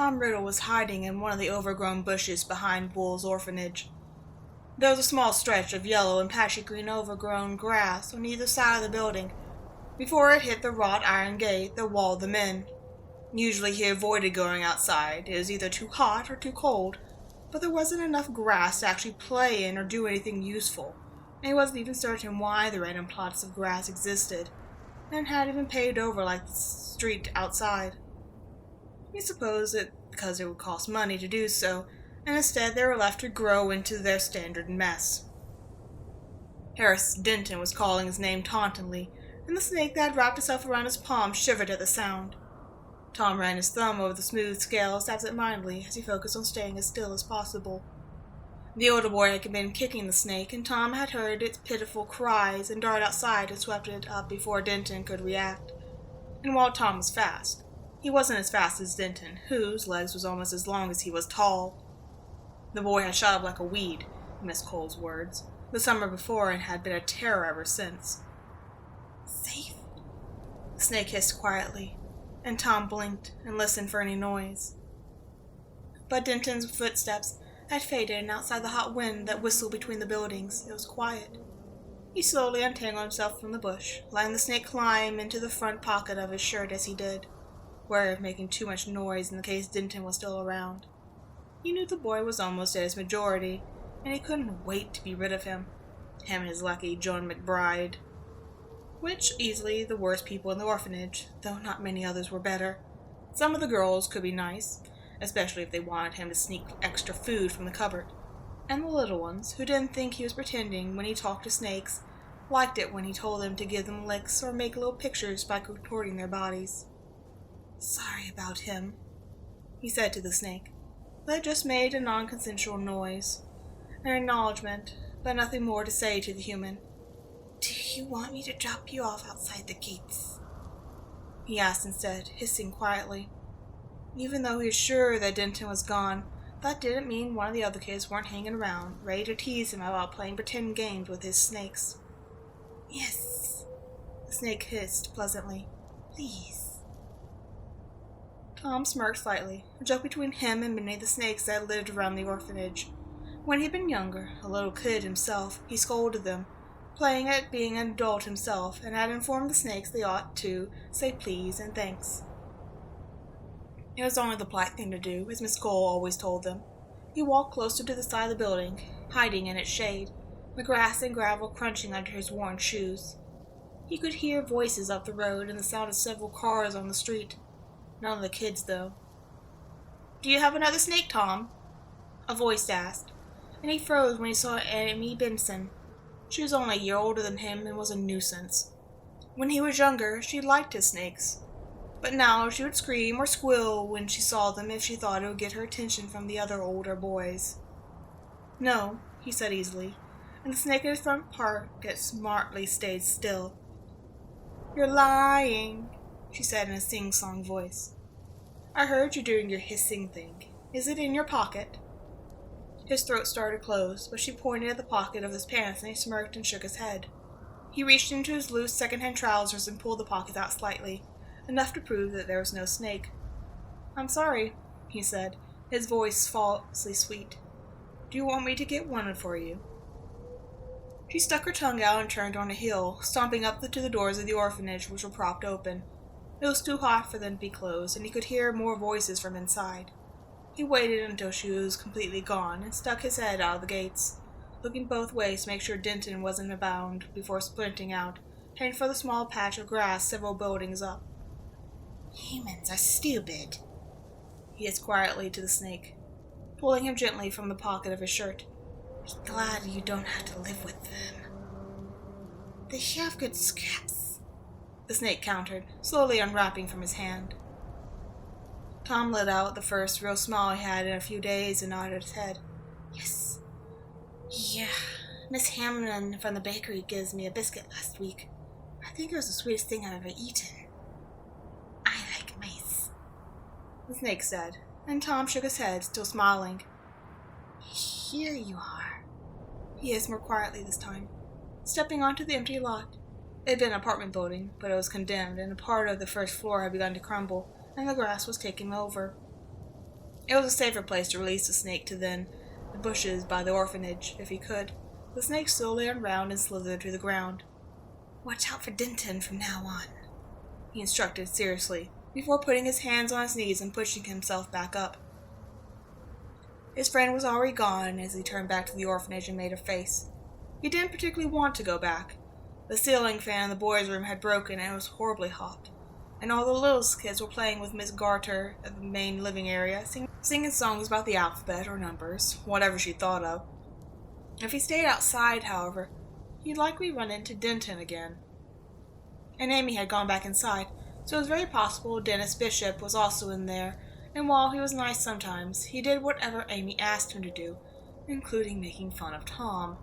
Tom Riddle was hiding in one of the overgrown bushes behind Bull's orphanage. There was a small stretch of yellow and patchy green overgrown grass on either side of the building before it hit the wrought iron gate that walled them in. Usually he avoided going outside. It was either too hot or too cold, but there wasn't enough grass to actually play in or do anything useful, and he wasn't even certain why the random plots of grass existed, and hadn't been paved over like the street outside. He supposed it because it would cost money to do so, and instead they were left to grow into their standard mess. Harris Denton was calling his name tauntingly, and the snake that had wrapped itself around his palm shivered at the sound. Tom ran his thumb over the smooth scales absent-mindedly as he focused on staying as still as possible. The older boy had been kicking the snake, and Tom had heard its pitiful cries and darted outside and swept it up before Denton could react. And while Tom was fast, he wasn't as fast as Denton, whose legs was almost as long as he was tall. The boy had shot up like a weed, in Miss Cole's words, the summer before, and had been a terror ever since. "Safe?" The snake hissed quietly, and Tom blinked and listened for any noise. But Denton's footsteps had faded, and outside the hot wind that whistled between the buildings, it was quiet. He slowly untangled himself from the bush, letting the snake climb into the front pocket of his shirt as he did, wary of making too much noise in case Denton was still around. He knew the boy was almost at his majority, and he couldn't wait to be rid of him and his lucky Joan McBride. Which easily the worst people in the orphanage, though not many others were better. Some of the girls could be nice, especially if they wanted him to sneak extra food from the cupboard. And the little ones, who didn't think he was pretending when he talked to snakes, liked it when he told them to give them licks or make little pictures by contorting their bodies. "Sorry about him," he said to the snake, but it just made a non-consensual noise, an acknowledgement, but nothing more to say to the human. "Do you want me to drop you off outside the gates?" he asked instead, hissing quietly. Even though he was sure that Denton was gone, that didn't mean one of the other kids weren't hanging around, ready to tease him about playing pretend games with his snakes. "Yes," the snake hissed pleasantly. "Please." Tom smirked slightly, a joke between him and many of the snakes that lived around the orphanage. When he had been younger, a little kid himself, he scolded them, playing at being an adult himself, and had informed the snakes they ought to say please and thanks. It was only the polite thing to do, as Miss Cole always told them. He walked closer to the side of the building, hiding in its shade, the grass and gravel crunching under his worn shoes. He could hear voices up the road and the sound of several cars on the street. None of the kids, though. "Do you have another snake, Tom?" a voice asked, and he froze when he saw Amy Benson. She was only a year older than him and was a nuisance. When he was younger, she liked his snakes, but now she would scream or squeal when she saw them if she thought it would get her attention from the other older boys. "No," he said easily, and the snake in his front pocket smartly stayed still. "You're lying," she said in a sing-song voice. "I heard you doing your hissing thing. Is it in your pocket?" His throat started to close, but she pointed at the pocket of his pants, and he smirked and shook his head. He reached into his loose second-hand trousers and pulled the pocket out slightly, enough to prove that there was no snake. "I'm sorry," he said, his voice falsely sweet. "Do you want me to get one for you?" She stuck her tongue out and turned on a heel, stomping up to the doors of the orphanage, which were propped open. It was too hot for them to be closed, and he could hear more voices from inside. He waited until she was completely gone and stuck his head out of the gates, looking both ways to make sure Denton wasn't abound before sprinting out, heading for the small patch of grass several buildings up. "Humans are stupid," he hissed quietly to the snake, pulling him gently from the pocket of his shirt. "Be glad you don't have to live with them." "They have good scraps," the snake countered, slowly unwrapping from his hand. Tom let out the first real smile he had in a few days and nodded his head. "Yes. Yeah, Miss Hamlin from the bakery gives me a biscuit last week. I think it was the sweetest thing I've ever eaten. I like mice," the snake said, and Tom shook his head, still smiling. "Here you are," he hissed more quietly this time, stepping onto the empty lot. It had been an apartment building, but it was condemned, and a part of the first floor had begun to crumble, and the grass was taking over. It was a safer place to release the snake to than the bushes by the orphanage, if he could. The snake slowly unwound and slithered to the ground. "Watch out for Denton from now on," he instructed seriously, before putting his hands on his knees and pushing himself back up. His friend was already gone as he turned back to the orphanage and made a face. He didn't particularly want to go back. The ceiling fan in the boys' room had broken and it was horribly hot, and all the little kids were playing with Miss Garter at the main living area, singing songs about the alphabet or numbers, whatever she thought of. If he stayed outside, however, he'd likely run into Denton again. And Amy had gone back inside, so it was very possible Dennis Bishop was also in there, and while he was nice sometimes, he did whatever Amy asked him to do, including making fun of Tom,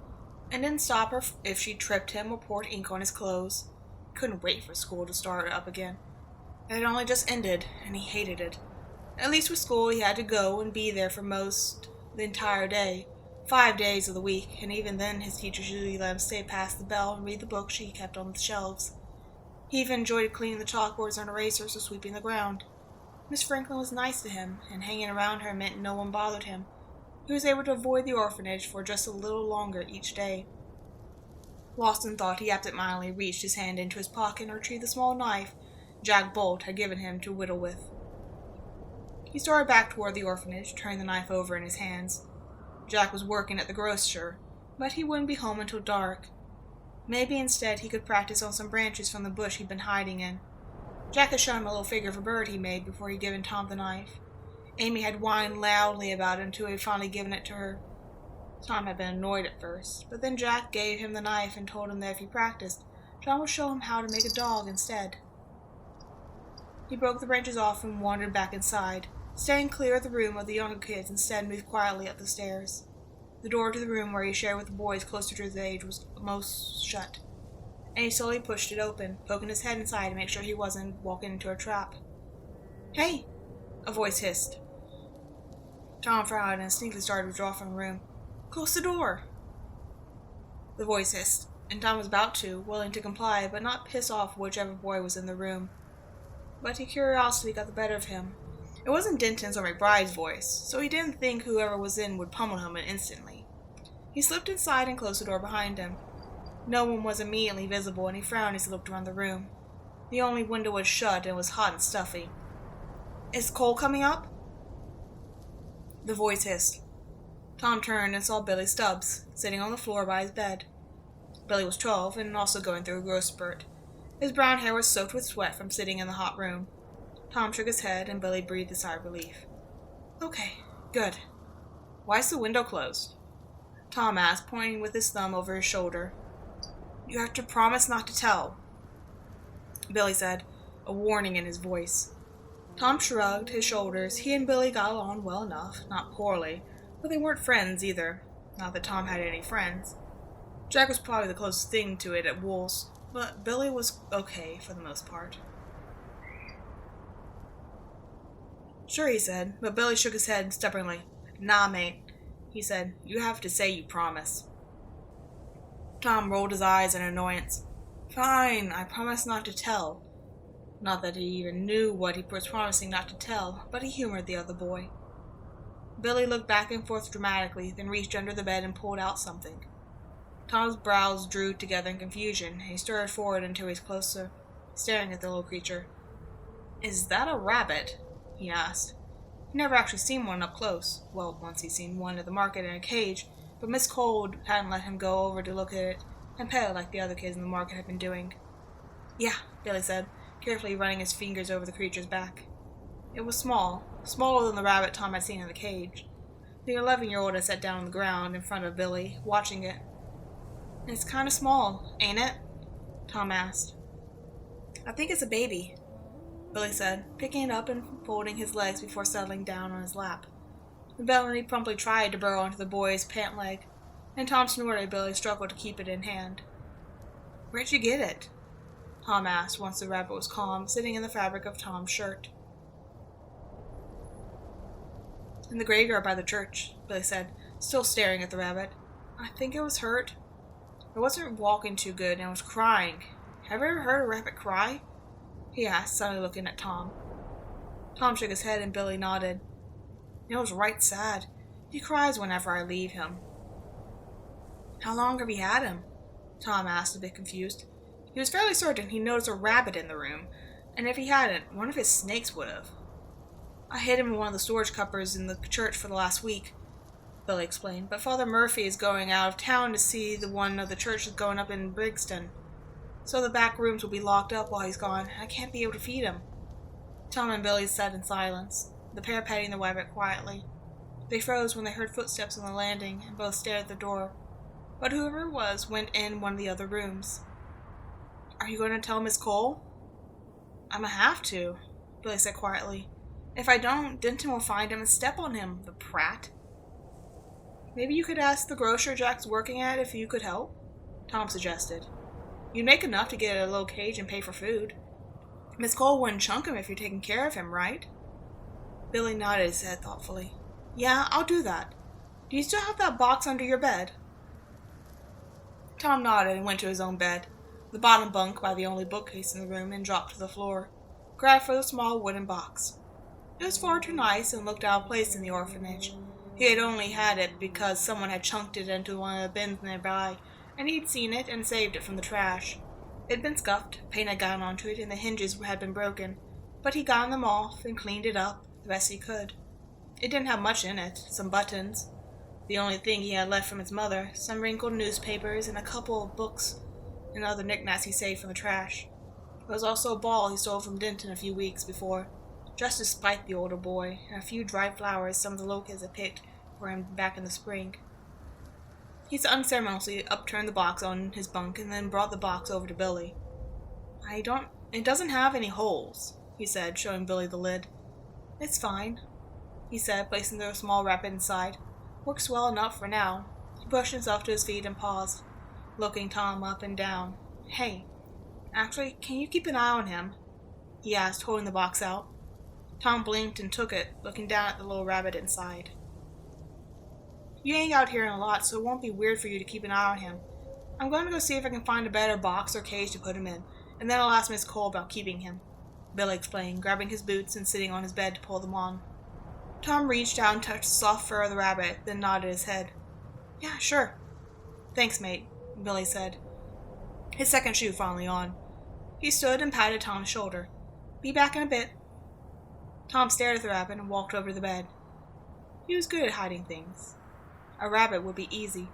and didn't stop her if she tripped him or poured ink on his clothes. He couldn't wait for school to start up again. It had only just ended, and he hated it. At least with school, he had to go and be there for most the entire day, 5 days of the week, and even then his teachers usually let him stay past the bell and read the books she kept on the shelves. He even enjoyed cleaning the chalkboards and erasers or sweeping the ground. Miss Franklin was nice to him, and hanging around her meant no one bothered him. He was able to avoid the orphanage for just a little longer each day. Lawson thought he absent-mindedly reached his hand into his pocket and retrieved the small knife Jack Bolt had given him to whittle with. He started back toward the orphanage, turning the knife over in his hands. Jack was working at the grocer, but he wouldn't be home until dark. Maybe instead he could practice on some branches from the bush he'd been hiding in. Jack had shown him a little figure of a bird he made before he'd given Tom the knife. Amy had whined loudly about it until he had finally given it to her. Tom had been annoyed at first, but then Jack gave him the knife and told him that if he practiced, Tom would show him how to make a dog instead. He broke the branches off and wandered back inside, staying clear of the room of the younger kids, instead moved quietly up the stairs. The door to the room where he shared with the boys closer to his age was almost shut, and he slowly pushed it open, poking his head inside to make sure he wasn't walking into a trap. "Hey!" a voice hissed. Tom frowned and instinctively started to withdraw from the room. "Close the door!" The voice hissed, and Tom was about to, willing to comply, but not piss off whichever boy was in the room. But curiosity got the better of him. It wasn't Denton's or McBride's voice, so he didn't think whoever was in would pummel him instantly. He slipped inside and closed the door behind him. No one was immediately visible, and he frowned as he looked around the room. The only window was shut and was hot and stuffy. "Is Cole coming up?" The voice hissed. Tom turned and saw Billy Stubbs, sitting on the floor by his bed. Billy was 12 and also going through a growth spurt. His brown hair was soaked with sweat from sitting in the hot room. Tom shook his head, and Billy breathed a sigh of relief. "Okay, good. Why's the window closed?" Tom asked, pointing with his thumb over his shoulder. "You have to promise not to tell," Billy said, a warning in his voice. Tom shrugged his shoulders. He and Billy got along well enough, not poorly, but they weren't friends either. Not that Tom had any friends. Jack was probably the closest thing to it at Wool's, but Billy was okay for the most part. "Sure," he said, but Billy shook his head stubbornly. "Nah, mate," he said. "You have to say you promise." Tom rolled his eyes in annoyance. "Fine, I promise not to tell." Not that he even knew what he was promising not to tell, but he humored the other boy. Billy looked back and forth dramatically, then reached under the bed and pulled out something. Tom's brows drew together in confusion, and he started forward until he was closer, staring at the little creature. "Is that a rabbit?" he asked. He'd never actually seen one up close. Well, once he'd seen one at the market in a cage, but Miss Cole hadn't let him go over to look at it and pet it like the other kids in the market had been doing. "Yeah," Billy said, carefully running his fingers over the creature's back. It was small, smaller than the rabbit Tom had seen in the cage. The 11-year-old had sat down on the ground in front of Billy, watching it. "It's kind of small, ain't it?" Tom asked. "I think it's a baby," Billy said, picking it up and folding his legs before settling down on his lap. Billy promptly tried to burrow into the boy's pant leg, and Tom snorted as Billy struggled to keep it in hand. "Where'd you get it?" Tom asked once the rabbit was calm, sitting in the fabric of Tom's shirt. "In the graveyard by the church," Billy said, still staring at the rabbit. "I think it was hurt. It wasn't walking too good and was crying. Have you ever heard a rabbit cry?" he asked, suddenly looking at Tom. Tom shook his head and Billy nodded. It was right sad. He cries whenever I leave him." "How long have you had him?" Tom asked, a bit confused. He was fairly certain he noticed a rabbit in the room, and if he hadn't, one of his snakes would have. "I hid him in one of the storage cupboards in the church for the last week," Billy explained, "but Father Murphy is going out of town to see the one of the churches going up in Brixton. So the back rooms will be locked up while he's gone, and I can't be able to feed him." Tom and Billy sat in silence, the pair petting the rabbit quietly. They froze when they heard footsteps on the landing, and both stared at the door. But whoever it was went in one of the other rooms. "Are you going to tell Miss Cole?" "I'm gonna have to," Billy said quietly. "If I don't, Denton will find him and step on him, the prat." "Maybe you could ask the grocer Jack's working at if you could help," Tom suggested. "You'd make enough to get a little cage and pay for food. Miss Cole wouldn't chunk him if you're taking care of him, right?" Billy nodded his head thoughtfully. "Yeah, I'll do that. Do you still have that box under your bed?" Tom nodded and went to his own bed, the bottom bunk by the only bookcase in the room, and dropped to the floor, grabbed for the small wooden box. It was far too nice and looked out of place in the orphanage. He had only had it because someone had chunked it into one of the bins nearby, and he'd seen it and saved it from the trash. It had been scuffed, paint had gotten onto it, and the hinges had been broken, but he'd gotten them off and cleaned it up the best he could. It didn't have much in it, some buttons, the only thing he had left from his mother, some wrinkled newspapers, and a couple of books and other knickknacks he saved from the trash. There was also a ball he stole from Denton a few weeks before, just to spite the older boy, and a few dried flowers some of the locusts had picked for him back in the spring. He unceremoniously upturned the box on his bunk and then brought the box over to Billy. It doesn't have any holes," he said, showing Billy the lid. "It's fine," he said, placing the small rabbit inside. "Works well enough for now." He pushed himself to his feet and paused, looking Tom up and down. "Hey, actually, can you keep an eye on him?" he asked, holding the box out. Tom blinked and took it, looking down at the little rabbit inside. "You hang out here a lot, so it won't be weird for you to keep an eye on him. I'm going to go see if I can find a better box or cage to put him in, and then I'll ask Miss Cole about keeping him," Billy explained, grabbing his boots and sitting on his bed to pull them on. Tom reached out and touched the soft fur of the rabbit, then nodded his head. "Yeah, sure." "Thanks, mate," Billy said, his second shoe finally on. He stood and patted Tom's shoulder. "Be back in a bit." Tom stared at the rabbit and walked over to the bed. He was good at hiding things. A rabbit would be easy.